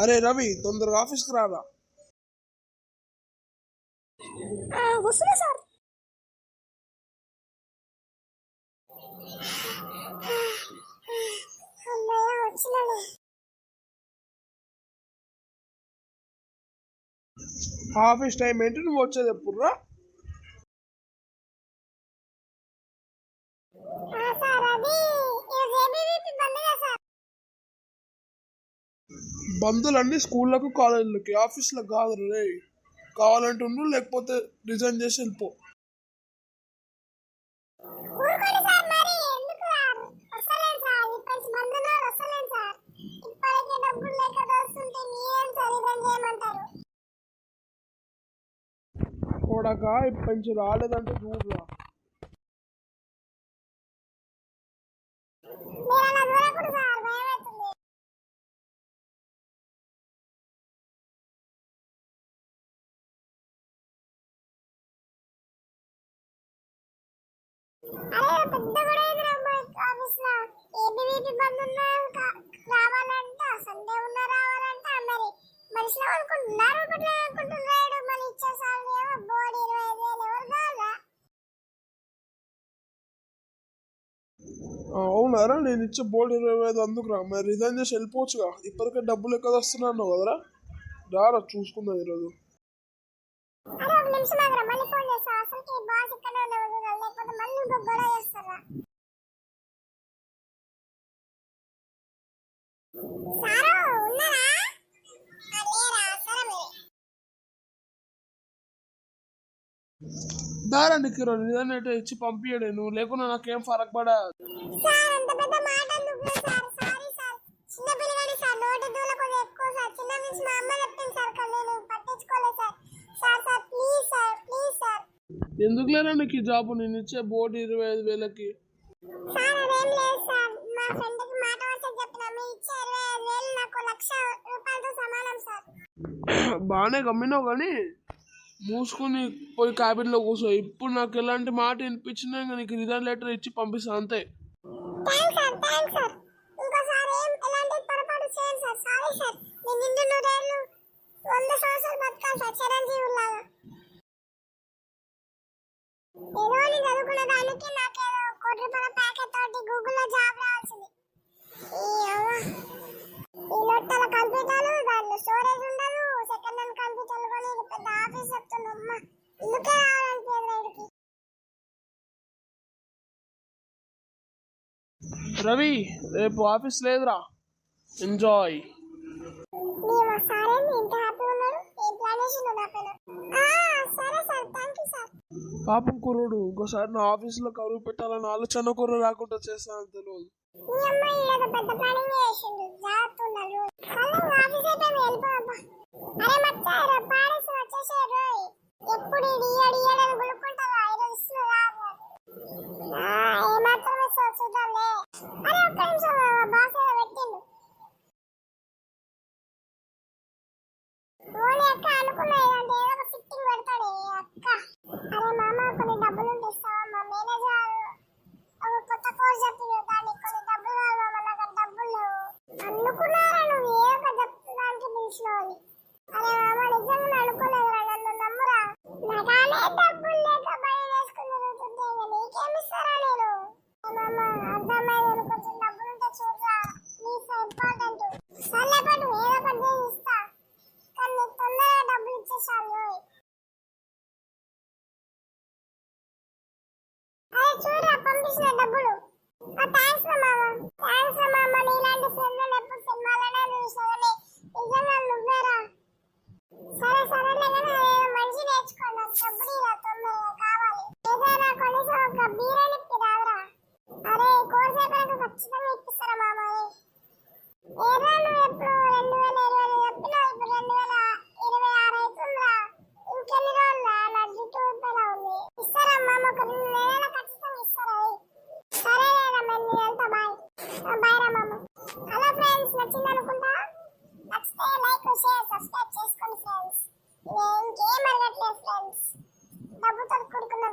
అరే రవి, తొందరగా ఆఫీస్కి రారా. వస్తున్నా సార్. ఆఫీస్ టైం ఏంటి, నువ్వు వచ్చేది ఎప్పుడురా? బంధువులన్నీ స్కూళ్ళకు కాలేజీలకి, ఆఫీస్లకు కాదు రే. కావాలంటే ఉండు, లేకపోతే రిజైన్ చేసి వెళ్ళిపో. కొడకా ఇప్పటి నుంచి రాలేదంటే చూడరా. అవునారా, నేను ఇచ్చే బోర్డు 25 అందుకురా. మరి రిజైన్ చేసి వెళ్ళిపోవచ్చుగా, ఇప్పటికే డబ్బులు ఎక్కడ వస్తున్నాను కదరా. రారా చూసుకుందాం ఈరోజు. దారా నీకు రిజైన్ అయితే ఇచ్చి పంపించడే, నువ్వు లేకుండా నాకేం ఫరక్ పడా. ఎందుకు లేరా నీకు ఈ జాబ్, నేను ఇచ్చే బోర్డు 25,000కి. బాగానే గమ్మినావు కానీ మూసుకుని పోయి క్యాబిన్లో కూర్చో. ఇప్పుడు నాకు ఎలాంటి మాట వినిపించినా నీకు రిజైన్ లెటర్ ఇచ్చి పంపిస్తా అంతే. రవి, రేపు ఆఫీస్ లేదురా, ఎంజాయ్. పాపం కుర్రోడు, ఇంకోసారి నా ఆఫీసులో కరువు పెట్టాలని ఆలోచన కూడా రాకుండా చేస్తాను తెలియదు.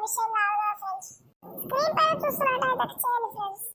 విషయం కాదు ఫ్రెండ్స్. స్క్రీన్ పైన చూస్తున్నట్టు చేయండి ఫ్రెండ్స్.